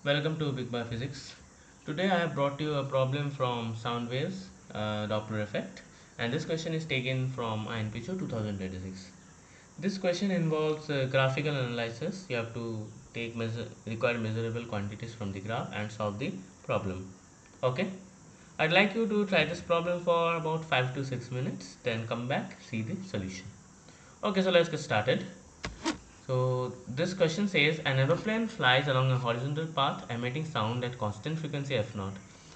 Welcome to Big Boy Physics. Today I have brought you a problem from sound waves, doppler-effect, and this question is taken from inpho 2026. This question involves graphical analysis. You have to take required measurable quantities from the graph and solve the problem. Okay, I'd like you to try this problem for about 5 to 6 minutes, then come back, see the solution. Okay, so let's get started. So this question says an aeroplane flies along a horizontal path emitting sound at constant frequency f0.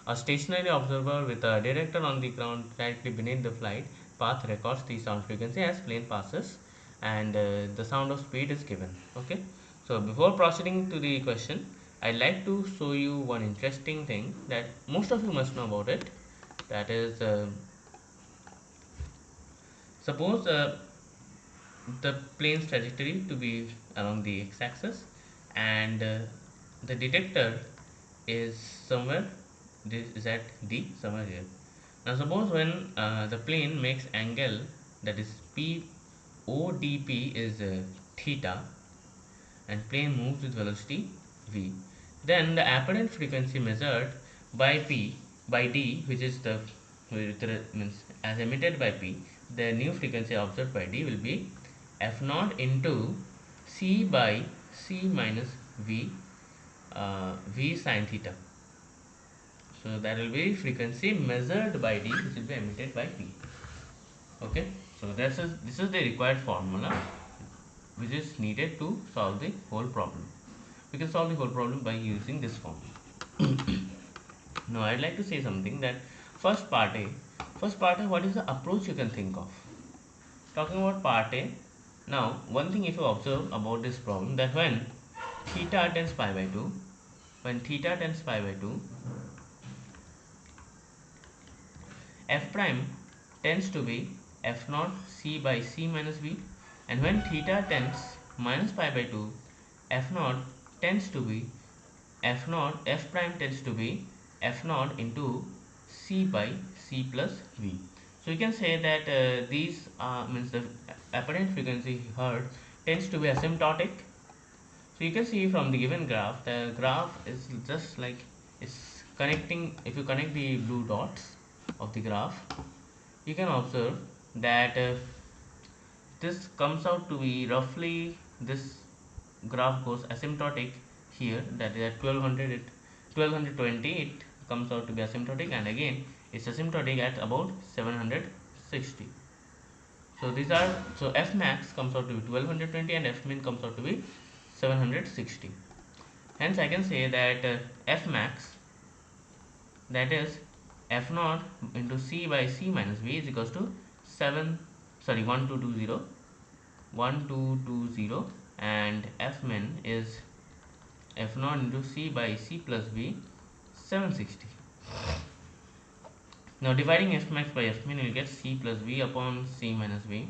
A stationary observer with a detector on the ground directly beneath the flight path records the sound frequency as plane passes, and the sound of speed is given. Okay. So before proceeding to the question, I'd like to show you one interesting thing that most of you must know about it. That is, suppose the plane's trajectory to be along the x-axis, and the detector is somewhere, this is at D, somewhere here. Now suppose when the plane makes angle, that is P ODP is theta, and plane moves with velocity v, then the apparent frequency measured by P by D, which is the means as emitted by P, the new frequency observed by D will be f naught into c by c minus v, v sine theta. So that will be frequency measured by D, which will be emitted by P. Okay, so this is the required formula which is needed to solve the whole problem. We can solve the whole problem by using this formula. Now I'd like to say something that first part A, what is the approach you can think of? Talking about part A, now one thing if you observe about this problem, that when theta tends pi by 2, f prime tends to be f naught c by c minus v, and when theta tends minus pi by 2, f naught tends to be f prime tends to be f naught into c by c plus v. So you can say that these means the apparent frequency heard tends to be asymptotic. So you can see from the given graph, the graph is just like it's connecting. If you connect the blue dots of the graph, you can observe that this comes out to be roughly, this graph goes asymptotic here, that is at 1220 it comes out to be asymptotic, and again it's asymptotic at about 760. So these are, so f max comes out to be 1220 and f min comes out to be 760. Hence I can say that f max, that is f naught into c by c minus v, is equals to 1220, and f min is f naught into c by c plus v, 760. Now dividing f max by f min, you will get c plus v upon c minus v,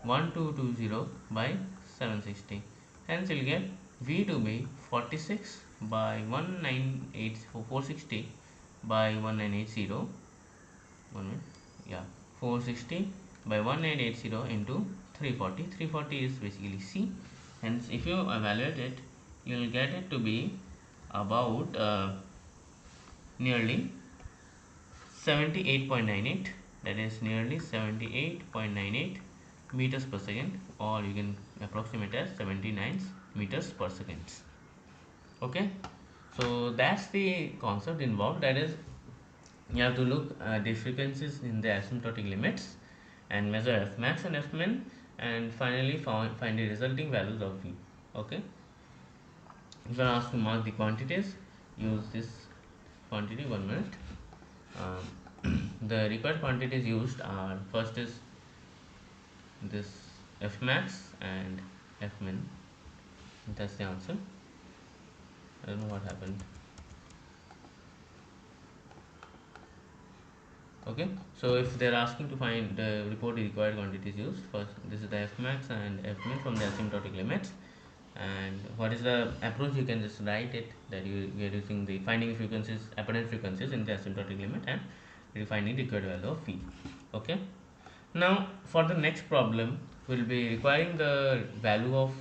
1220 by 760. Hence you will get v to be 46 by 460 by 1980, 460 by 1980 into 340. 340 is basically c. Hence if you evaluate it, you will get it to be about nearly 78.98, that is nearly 78.98 meters per second, or you can approximate as 79 meters per second. Okay, so that's the concept involved, that is you have to look the frequencies in the asymptotic limits and measure f max and f min, and finally find the resulting values of v. Okay, if you are asked to mark the quantities, use this quantity. 1 minute. The required quantities used are, first is this f max and f min. That's the answer. I don't know what happened. Okay, so if they're asking to find the report the required quantities used, first this is the f max and f min from the asymptotic limits, and what is the approach, you can just write it that we are using the finding frequencies, apparent frequencies in the asymptotic limit, and finding the required value of v. Okay, now for the next problem we'll be requiring the value of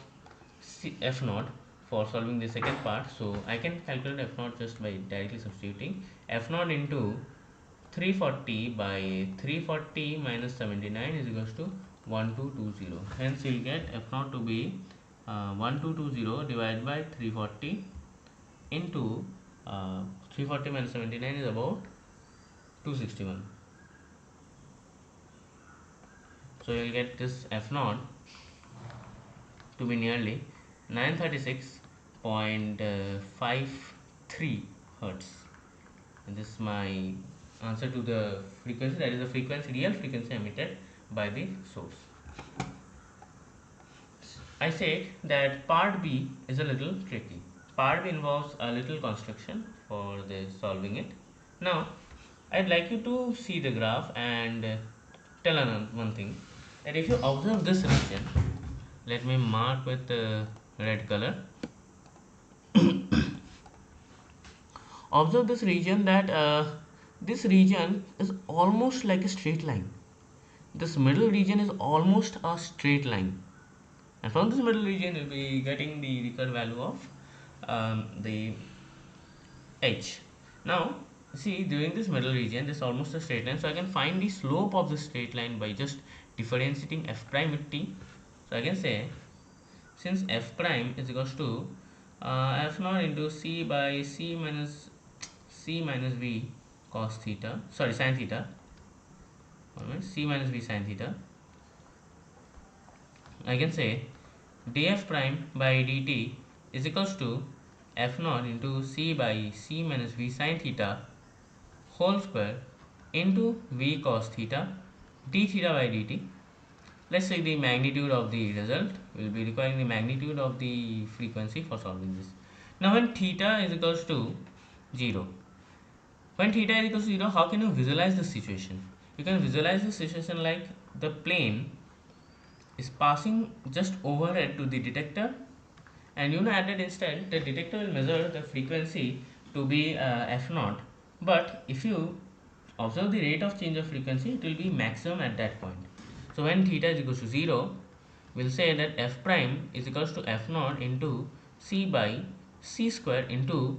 f naught for solving the second part. So I can calculate f naught just by directly substituting f naught into 340 by 340 minus 79 is equals to 1220. Hence you will get f naught to be 1220 divided by 340 into 340 minus 79 is about 261. So you will get this f naught to be nearly 936.53 hertz, and this is my answer to the frequency, that is the frequency, real frequency emitted by the source. I said that part B is a little tricky. Part B involves a little construction for the solving it. Now I'd like you to see the graph and tell one thing, that if you observe this region, let me mark with red color. Observe this region, that this region is almost like a straight line. This middle region is almost a straight line, and from this middle region you will be getting the required value of the h. Now see, during this middle region this is almost a straight line, so I can find the slope of the straight line by just differentiating f prime with t. So I can say, since f prime is equals to f naught into c by c minus v cos theta, sorry, sin theta, c minus v sin theta, I can say df prime by dt is equals to f naught into c by c minus v sin theta whole square into v cos theta d theta by dt. Let's take the magnitude of the result. We will be requiring the magnitude of the frequency for solving this. Now when theta is equals to 0, when theta is equals to 0, how can you visualize this situation? You can visualize this situation like the plane is passing just overhead to the detector, and you know at that instant the detector will measure the frequency to be f naught, but if you observe the rate of change of frequency, it will be maximum at that point. So when theta is equals to 0, we'll say that f prime is equals to f naught into c by c square into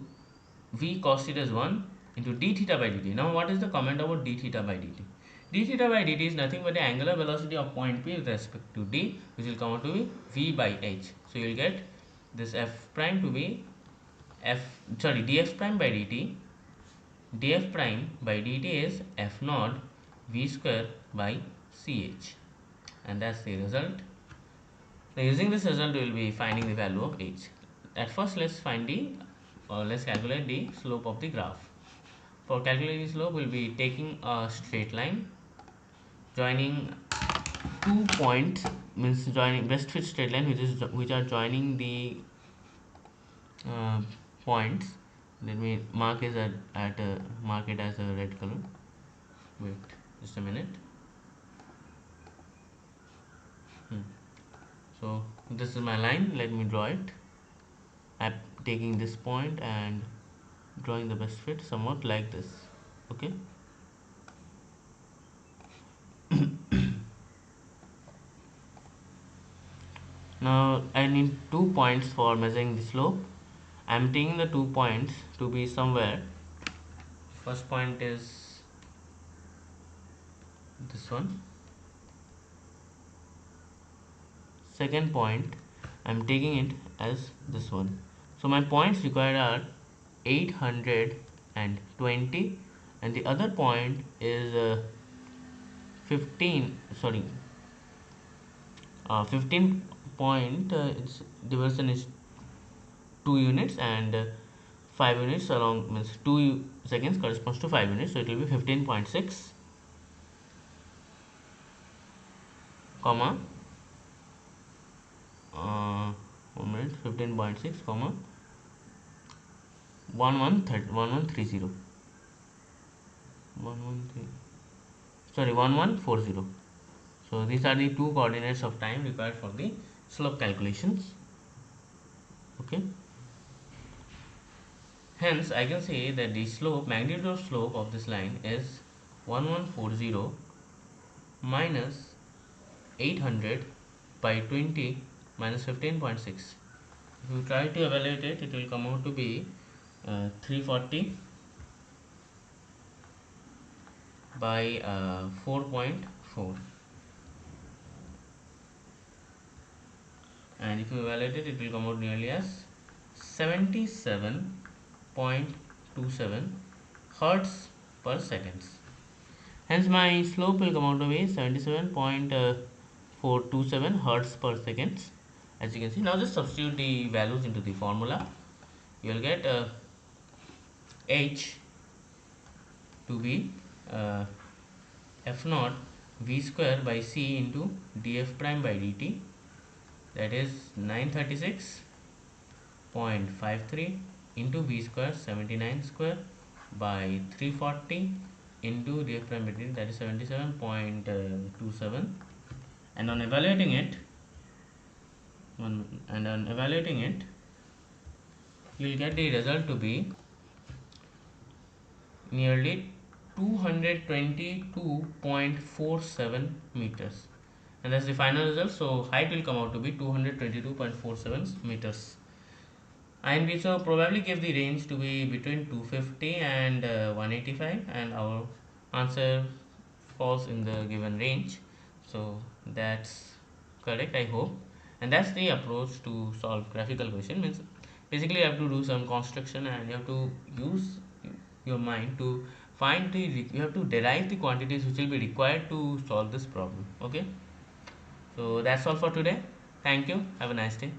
v cos theta is 1 into d theta by dt. Now what is the comment about d theta by dt? D theta by dt is nothing but the angular velocity of point P with respect to d, which will come out to be v by h. So you will get this f prime to be df prime by dt. Df prime by dt is f naught v square by ch, and that's the result. Now using this result we will be finding the value of h. At first let's calculate the slope of the graph. For calculating the slope, we'll be taking a straight line joining 2 points, means joining best fit straight line, which are joining the points. Let me mark it mark it as a red color. Wait just a minute. So this is my line. Let me draw it. I'm taking this point and drawing the best fit somewhat like this. Okay. Now I need 2 points for measuring the slope. I'm taking the 2 points to be somewhere. First point is this one. Second point I'm taking it as this one. So my points required are 820, and the other point is 15 point, its division is 2 units, and 5 units along, means 2 seconds corresponds to 5 units, so it will be 15.6 comma 1 minute, 15.6 comma 1130 1140. So these are the 2 coordinates of time required for the slope calculations. Okay. Hence I can say that the magnitude of slope of this line is 1140 minus 800 by 20 minus 15.6. If you try to evaluate it, it will come out to be 340 by 4.4, and if you evaluate it, it will come out nearly as 77.27 hertz per seconds. Hence, my slope will come out to be 77.427 hertz per seconds. As you can see, now just substitute the values into the formula. You will get h to be uh, f naught v square by c into df prime by dt, that is 936.53 into v square 79 square by 340 into df prime by dt, that is 77.27. And on evaluating it, you will get the result to be nearly 222.47 meters, and that's the final result. So height will come out to be 222.47 meters. And we so probably give the range to be between 250 and 185, and our answer falls in the given range. So that's correct, I hope. And that's the approach to solve graphical question. Means basically you have to do some construction and you have to use your mind to find the, you have to derive the quantities which will be required to solve this problem. Okay, so that's all for today. Thank you, have a nice day.